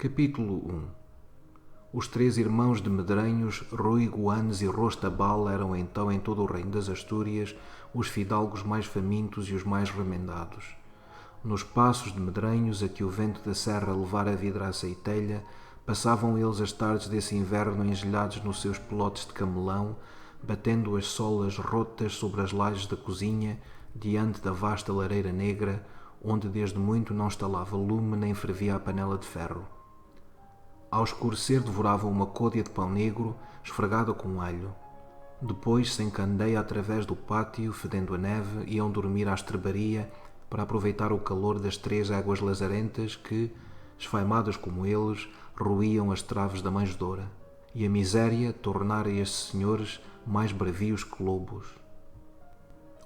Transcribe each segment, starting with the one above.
Capítulo 1. Os três irmãos de Medranhos, Rui, Goanes e Rostabal, eram então em todo o reino das Astúrias os fidalgos mais famintos e os mais remendados. Nos passos de Medranhos, a que o vento da serra levara a vidraça e telha, passavam eles as tardes desse inverno engelhados nos seus pelotes de camelão, batendo as solas rotas sobre as lajes da cozinha, diante da vasta lareira negra, onde desde muito não estalava lume nem fervia a panela de ferro. Ao escurecer devoravam uma côdea de pão negro, esfregada com alho. Depois, sem candeia através do pátio, fedendo a neve, iam dormir à estrebaria para aproveitar o calor das três éguas lazarentas que, esfaimadas como eles, roíam as traves da manjedoura. E a miséria tornara estes senhores mais bravios que lobos.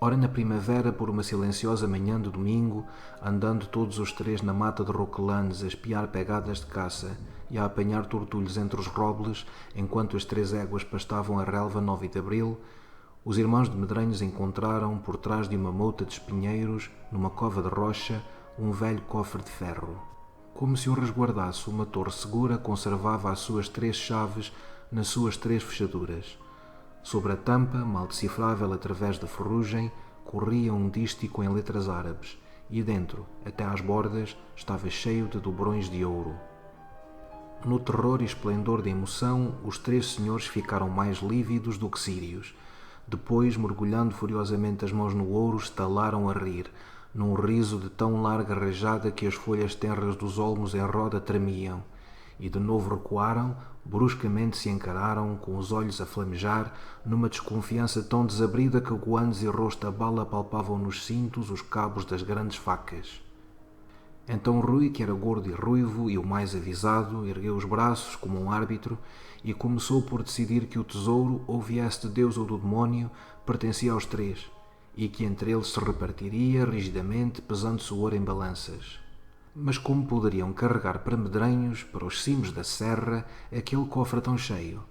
Ora, na primavera, por uma silenciosa manhã de domingo, andando todos os três na mata de roquelanes a espiar pegadas de caça e a apanhar tortulhos entre os robles, enquanto as três éguas pastavam a relva 9 de abril, os irmãos de Medranhos encontraram, por trás de uma mouta de espinheiros, numa cova de rocha, um velho cofre de ferro. Como se o resguardasse uma torre segura, conservava as suas três chaves nas suas três fechaduras. Sobre a tampa, mal decifrável através da ferrugem, corria um dístico em letras árabes, e dentro, até às bordas, estava cheio de dobrões de ouro. No terror e esplendor da emoção, os três senhores ficaram mais lívidos do que sírios. Depois, mergulhando furiosamente as mãos no ouro, estalaram a rir, num riso de tão larga rajada que as folhas tenras dos olmos em roda tremiam, e de novo recuaram, bruscamente se encararam, com os olhos a flamejar, numa desconfiança tão desabrida que Goanes e Rostabal apalpavam nos cintos os cabos das grandes facas. Então Rui, que era gordo e ruivo e o mais avisado, ergueu os braços como um árbitro e começou por decidir que o tesouro, ou viesse de Deus ou do demónio, pertencia aos três, e que entre eles se repartiria rigidamente, pesando-se o ouro em balanças. Mas como poderiam carregar para Medranhos, para os cimos da serra, aquele cofre tão cheio?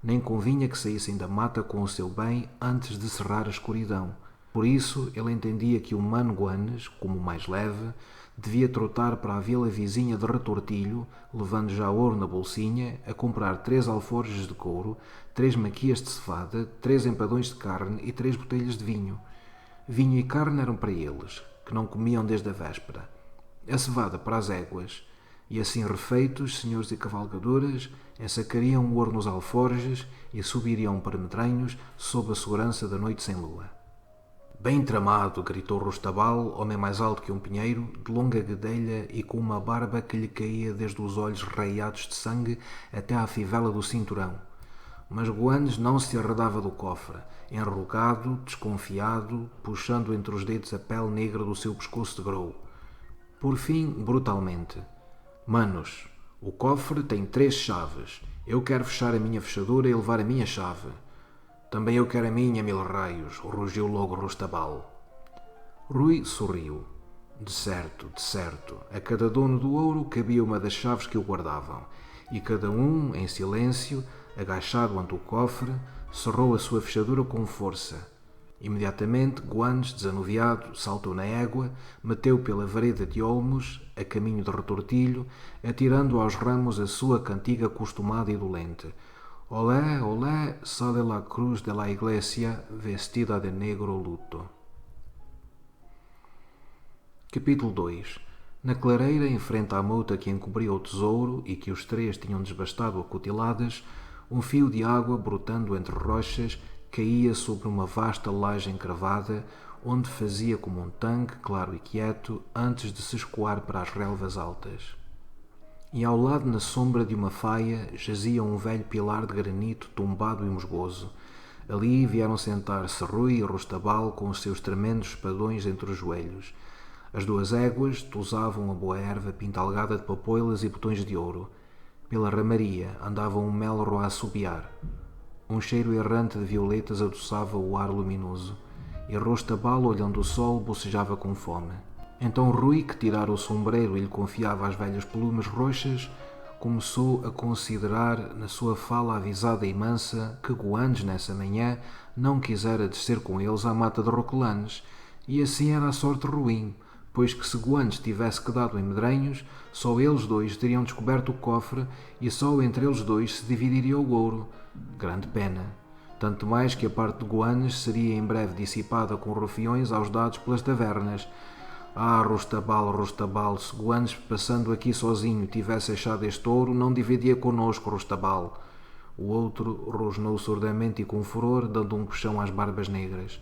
Nem convinha que saíssem da mata com o seu bem antes de cerrar a escuridão. Por isso, ele entendia que o mano Goanes, como mais leve, devia trotar para a vila vizinha de Retortilho, levando já ouro na bolsinha, a comprar 3 alforjes de couro, 3 maquias de cevada, 3 empadões de carne e 3 botelhas de vinho. Vinho e carne eram para eles, que não comiam desde a véspera. A cevada para as éguas, e assim refeitos, senhores e cavalgadoras, ensacariam o ouro nos alforjes e subiriam para Medranhos sob a segurança da noite sem lua. Bem tramado, gritou Rostabal, homem mais alto que um pinheiro, de longa guedelha e com uma barba que lhe caía desde os olhos raiados de sangue até à fivela do cinturão. Mas Goanes não se arredava do cofre, enrugado, desconfiado, puxando entre os dedos a pele negra do seu pescoço de grou. Por fim, brutalmente: Manos, o cofre tem 3 chaves. Eu quero fechar a minha fechadura e levar a minha chave. Também eu quero a minha, 1000 raios, rugiu logo Rostabal. Rui sorriu. De certo, a cada dono do ouro cabia uma das chaves que o guardavam, e cada um, em silêncio, agachado ante o cofre, cerrou a sua fechadura com força. Imediatamente, Goanes, desanuviado, saltou na égua, meteu pela vareda de olmos, a caminho de Retortilho, atirando aos ramos a sua cantiga costumada e dolente: Olé, olé, sale la cruz de la iglesia, vestida de negro luto. Capítulo 2. Na clareira, em frente à mouta que encobria o tesouro e que os três tinham desbastado a cutiladas, um fio de água, brotando entre rochas, caía sobre uma vasta laje encravada, onde fazia como um tanque, claro e quieto, antes de se escoar para as relvas altas. E ao lado, na sombra de uma faia, jazia um velho pilar de granito tombado e musgoso. Ali vieram sentar-se Rui e Rostabal com os seus tremendos espadões entre os joelhos. As 2 éguas tosavam a boa erva pintalgada de papoilas e botões de ouro. Pela ramaria andava um melro a assobiar. Um cheiro errante de violetas adoçava o ar luminoso, e Rostabal, olhando o sol, bocejava com fome. Então Rui, que tirara o sombreiro e lhe confiava as velhas plumas roxas, começou a considerar, na sua fala avisada e mansa, que Goanes, nessa manhã, não quisera descer com eles à mata de roquelanes, e assim era a sorte ruim, pois que se Guanes tivesse quedado em Medranhos, só eles dois teriam descoberto o cofre e só entre eles dois se dividiria o ouro. Grande pena. Tanto mais que a parte de Guanes seria em breve dissipada com rufiões aos dados pelas tavernas. Ah, Rostabal, se Guanes, passando aqui sozinho, tivesse achado este ouro, não dividia connosco, Rostabal. O outro rosnou surdamente e com furor, dando um puxão às barbas negras.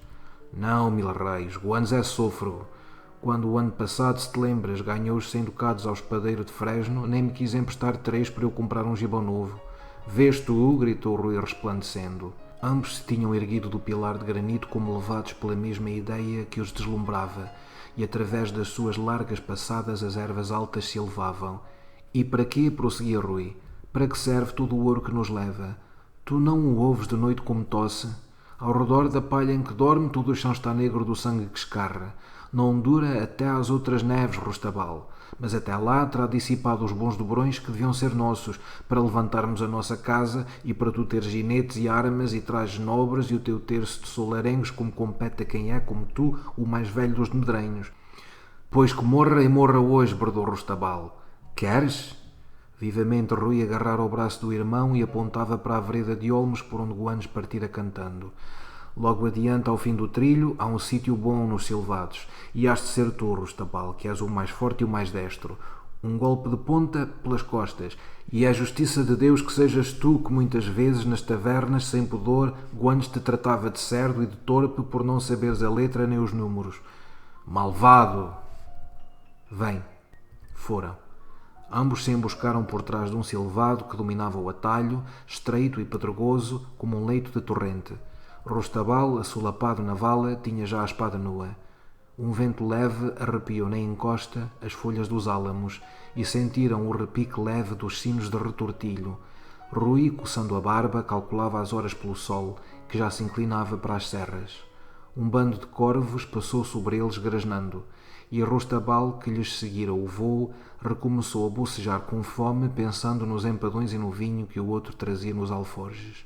Não, mil-réis, Guanes é sôfrego. Quando o ano passado, se te lembras, ganhou os 100 ducados ao espadeiro de Fresno, nem me quis emprestar 3 para eu comprar um gibão novo. Vês tu? Gritou Rui resplandecendo. Ambos se tinham erguido do pilar de granito como levados pela mesma ideia que os deslumbrava, e através das suas largas passadas as ervas altas se elevavam. E para quê? Prosseguia Rui. Para que serve todo o ouro que nos leva? Tu não o ouves de noite como tosse? Ao redor da palha em que dorme, todo o chão está negro do sangue que escarra. Não dura até às outras neves, Rostabal, mas até lá terá dissipado os bons dobrões que deviam ser nossos, para levantarmos a nossa casa e para tu teres ginetes e armas e trajes nobres e o teu terço de solarengos como compete a quem é, como tu, o mais velho dos medrenhos. Pois que morra e morra hoje, bradou Rostabal. Queres? Vivamente Rui agarrara o braço do irmão e apontava para a vereda de olmos por onde Guanes partira cantando. Logo adiante, ao fim do trilho, há um sítio bom nos silvados, e has de ser tu, Rostabal, que és o mais forte e o mais destro. Um golpe de ponta pelas costas, e é a justiça de Deus que sejas tu que muitas vezes nas tavernas, sem pudor, Guanes te tratava de cerdo e de torpe por não saberes a letra nem os números. Malvado! Vem. Foram. Ambos se emboscaram por trás de um silvado que dominava o atalho, estreito e pedregoso, como um leito de torrente. Rostabal, assolapado na vala, tinha já a espada nua. Um vento leve arrepiou na encosta as folhas dos álamos e sentiram o repique leve dos sinos de retortilho. Rui, coçando a barba, calculava as horas pelo sol, que já se inclinava para as serras. Um bando de corvos passou sobre eles grasnando, e Rostabal, que lhes seguira o vôo, recomeçou a bocejar com fome, pensando nos empadões e no vinho que o outro trazia nos alforjes.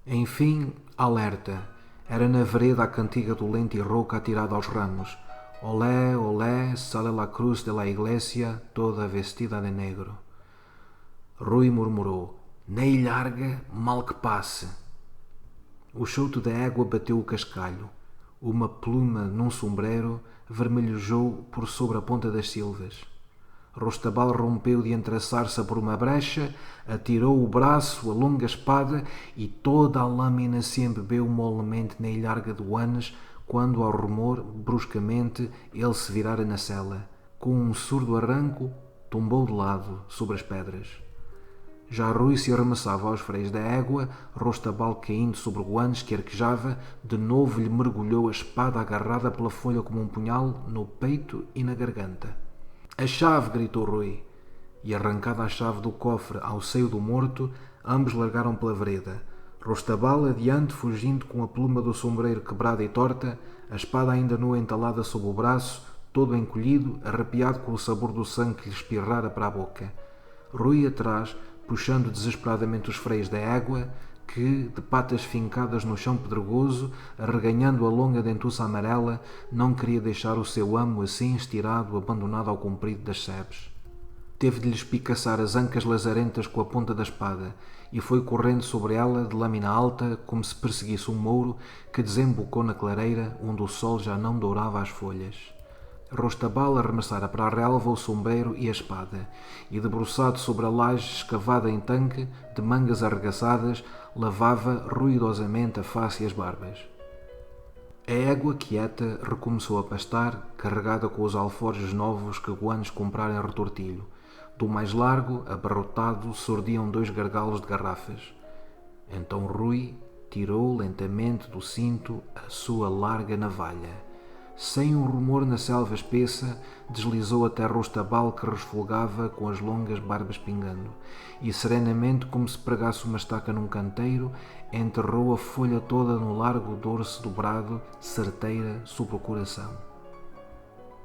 Enfim, alerta. Era na vereda a cantiga dolente e rouca atirada aos ramos. Olé, olé, sale la cruz de la iglesia, toda vestida de negro. Rui murmurou. Nem larga, mal que passe. O chouto da égua bateu o cascalho. Uma pluma num sombreiro vermelhejou por sobre a ponta das silvas. Rostabal rompeu de entre a sarça por uma brecha, atirou o braço, a longa espada, e toda a lâmina se embebeu molemente na ilharga de Guanes, quando, ao rumor, bruscamente, ele se virara na sela. Com um surdo arranco, tombou de lado, sobre as pedras. Já Rui se arremessava aos freios da égua, Rostabal, caindo sobre Guanes, que arquejava, de novo lhe mergulhou a espada agarrada pela folha como um punhal, no peito e na garganta. A chave! Gritou Rui. E arrancada a chave do cofre ao seio do morto, ambos largaram pela vereda. Rostabal adiante, fugindo com a pluma do sombreiro quebrada e torta, a espada ainda nua entalada sob o braço, todo encolhido, arrepiado com o sabor do sangue que lhe espirrara para a boca. Rui atrás, puxando desesperadamente os freios da égua, que, de patas fincadas no chão pedregoso, arreganhando a longa dentuça amarela, não queria deixar o seu amo assim estirado, abandonado ao comprido das sebes. Teve de lhe espicaçar as ancas lazarentas com a ponta da espada e foi correndo sobre ela de lâmina alta como se perseguisse um mouro que desembocou na clareira onde o sol já não dourava as folhas. Rostabal arremessara para a relva o sombreiro e a espada, e debruçado sobre a laje escavada em tanque, de mangas arregaçadas, lavava ruidosamente a face e as barbas. A égua quieta recomeçou a pastar, carregada com os alforjes novos que Guanes comprara em retortilho. Do mais largo, abarrotado, sordiam 2 gargalos de garrafas. Então Rui tirou lentamente do cinto a sua larga navalha. Sem um rumor na selva espessa, deslizou até Rostabal, que resfolgava com as longas barbas pingando, e serenamente, como se pregasse uma estaca num canteiro, enterrou a folha toda no largo dorso dobrado, certeira sobre o coração.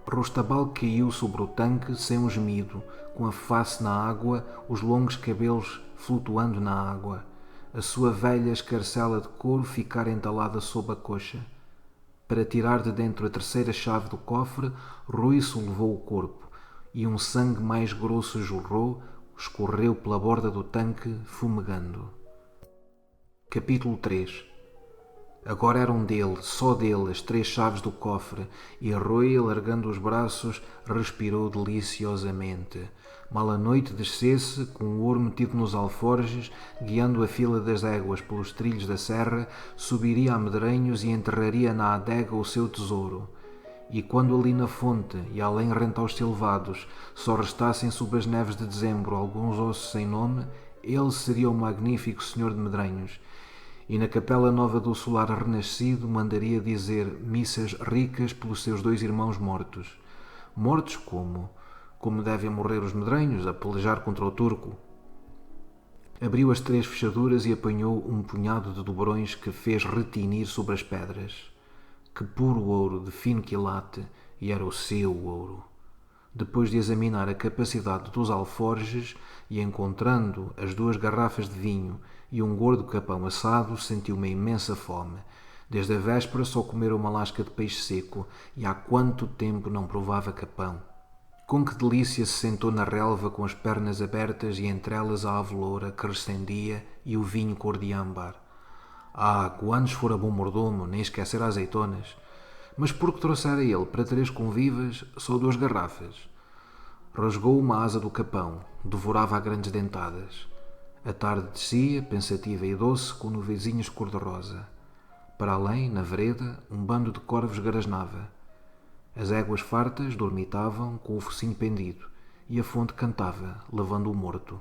Rostabal caiu sobre o tanque sem um gemido, com a face na água, os longos cabelos flutuando na água. A sua velha escarcela de couro ficara entalada sob a coxa. Para tirar de dentro a terceira chave do cofre, Rui solevou o corpo, e um sangue mais grosso jorrou, escorreu pela borda do tanque, fumegando. Capítulo 3. Agora eram dele, só dele, as 3 chaves do cofre, e Rui, alargando os braços, respirou deliciosamente. Mal a noite descesse, com o ouro metido nos alforjes, guiando a fila das éguas pelos trilhos da serra, subiria a Medranhos e enterraria na adega o seu tesouro. E quando ali na fonte, e além rente aos silvados, só restassem sob as neves de dezembro alguns ossos sem nome, ele seria o magnífico senhor de Medranhos, e na capela nova do solar renascido mandaria dizer missas ricas pelos seus 2 irmãos mortos. Mortos como? Como devem morrer os medranhos, a pelejar contra o turco. Abriu as 3 fechaduras e apanhou um punhado de dobrões que fez retinir sobre as pedras. Que puro ouro, de fino quilate, e era o seu ouro. Depois de examinar a capacidade dos alforjes e encontrando as 2 garrafas de vinho e um gordo capão assado, sentiu uma imensa fome. Desde a véspera só comera uma lasca de peixe seco e há quanto tempo não provava capão. Com que delícia se sentou na relva com as pernas abertas e entre elas a aveloura que rescendia e o vinho cor de âmbar. Ah, Guanes fora bom mordomo, nem esquecer azeitonas. Mas por que trouxera ele para 3 convivas só 2 garrafas? Rasgou uma asa do capão, devorava a grandes dentadas. A tarde descia, pensativa e doce, com nuvenzinhas cor-de-rosa. Para além, na vereda, um bando de corvos grasnava. As éguas fartas dormitavam com o focinho pendido e a fonte cantava, lavando o morto.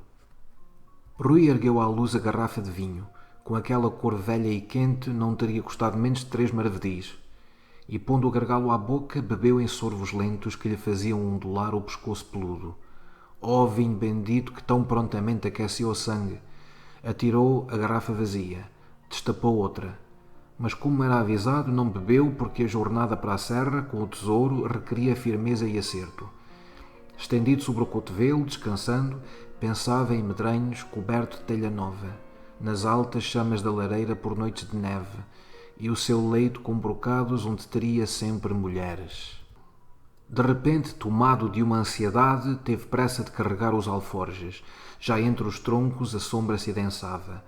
Rui ergueu à luz a garrafa de vinho. Com aquela cor velha e quente não teria custado menos de 3 maravedis. E pondo o gargalo à boca, bebeu em sorvos lentos que lhe faziam ondular o pescoço peludo. Ó vinho bendito que tão prontamente aqueceu o sangue! Atirou a garrafa vazia. Destapou outra. Mas como era avisado, não bebeu porque a jornada para a serra, com o tesouro, requeria firmeza e acerto. Estendido sobre o cotovelo, descansando, pensava em Medranhos coberto de telha nova, nas altas chamas da lareira por noites de neve, e o seu leito com brocados onde teria sempre mulheres. De repente, tomado de uma ansiedade, teve pressa de carregar os alforjes. Já entre os troncos a sombra se adensava.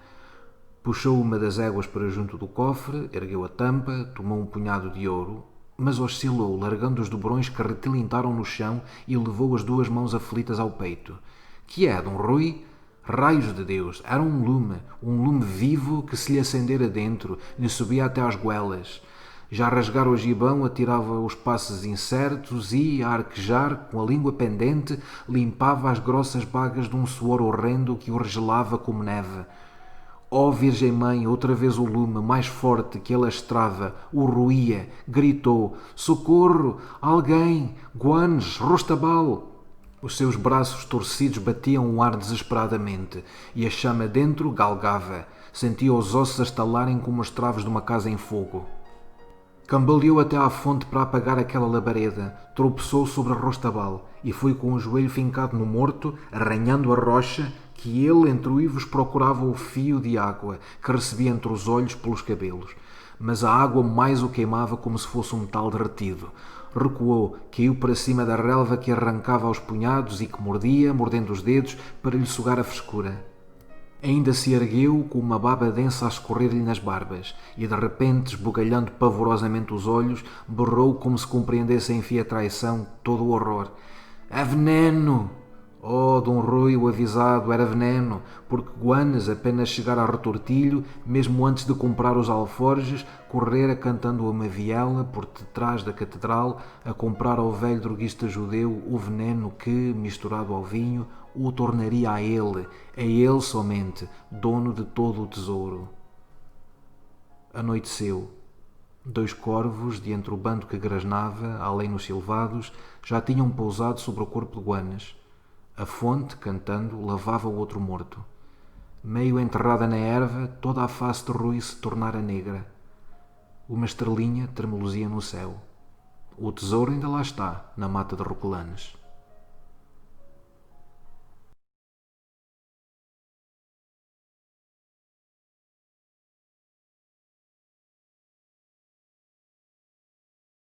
Puxou uma das éguas para junto do cofre, ergueu a tampa, tomou um punhado de ouro, mas oscilou, largando os dobrões que retilintaram no chão e levou as 2 mãos aflitas ao peito. Que é, Dom Rui? Raios de Deus! Era um lume vivo que se lhe acendera dentro, lhe subia até às goelas. Já a rasgar o gibão, atirava os passos incertos e, a arquejar, com a língua pendente, limpava as grossas bagas de um suor horrendo que o regelava como neve. Ó Virgem Mãe, outra vez o lume, mais forte que ele astrava, o roía, gritou: Socorro! Alguém! Guanes! Rostabal! Os seus braços torcidos batiam o ar desesperadamente, e a chama dentro galgava. Sentia os ossos a estalarem como os travos de uma casa em fogo. Cambaleou até à fonte para apagar aquela labareda, tropeçou sobre Rostabal e foi com o joelho fincado no morto, arranhando a rocha, que ele entre uivos procurava o fio de água que recebia entre os olhos pelos cabelos. Mas a água mais o queimava como se fosse um metal derretido. Recuou, caiu para cima da relva que arrancava aos punhados e que mordia, mordendo os dedos, para lhe sugar a frescura. Ainda se ergueu com uma baba densa a escorrer-lhe nas barbas e, de repente, esbugalhando pavorosamente os olhos, berrou como se compreendesse em fia traição todo o horror. É veneno! Oh, Dom Rui, o avisado, era veneno, porque Guanes, apenas chegar a Retortilho, mesmo antes de comprar os alforjes, correra cantando uma viela por detrás da catedral a comprar ao velho droguista judeu o veneno que, misturado ao vinho, o tornaria a ele somente, dono de todo o tesouro. Anoiteceu. 2 corvos, de entre o bando que grasnava, além nos silvados, já tinham pousado sobre o corpo de Guanes. A fonte, cantando, lavava o outro morto. Meio enterrada na erva, toda a face de Rui se tornara negra. Uma estrelinha tremeluzia no céu. O tesouro ainda lá está, na mata de Roquelanes.